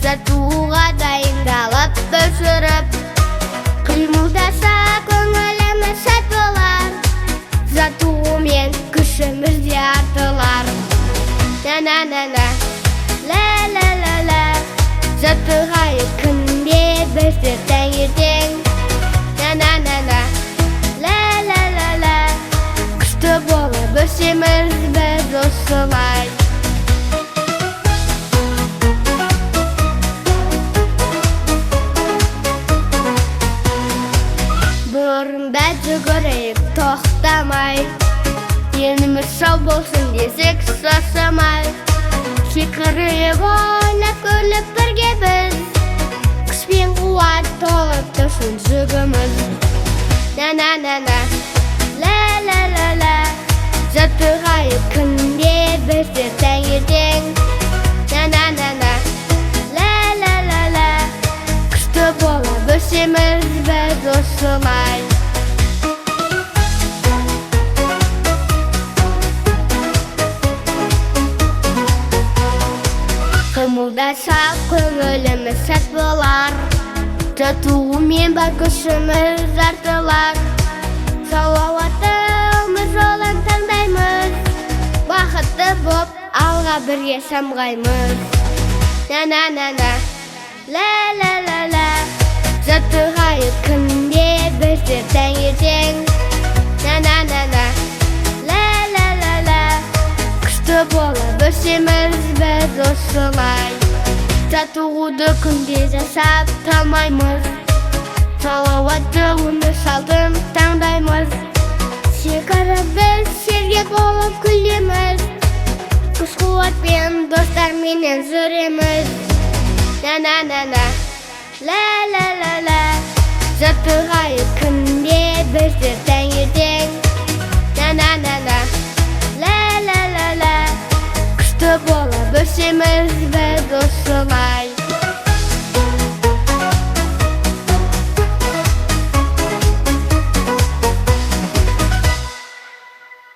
жатуға дайындалып өшіріп, қимылдаса көңіліміз шат болар, жатуымен күшіміз де артылар. На-на-на-на, ла-ла-ла-ла, жатығайық күнде біздер таңертең. На-на-на-на, ла-ла-ла-ла, күшті болып өсеміз біз осылай. Бұрында жүгірейік тоқтамай, еніміз сау болсын десек шаршамай. Шекірейік ойнап күліп бірге біз, күш пен қуат толып тұрсын жүгіміз. На-на-на-на, ла-ла-ла-ла, жатығайық күнде біздер таңертең. На-на-на-на, ла-ла-ла-ла, күшті болып өсеміз біз осылай. Қимылдасақ көңіліміз сәт болар, жатуымен бар күшіміз артылар. Салауатты өмір жолын таңдаймыз, бақытты боп алға бірге самғаймыз. На-на-на-на, ла-ла-ла-ла, жатығайық күнде біздер таңертең. На-на-на-на, ла-ла-ла-ла, күшті болып өсеміз біз осылай. Жатуды күнде жасап талмаймыз, салауатты өмір салтын таңдаймыз. Шекара біз сергек болып күлеміз, күш қуатпен достарменен жүреміз. На-на-на-на, ла-ла-ла-ла, жатығайық күнде біздер таңертең. На-на-на-на, ла-ла-ла-ла, күшті болып өсеміз біз осылай.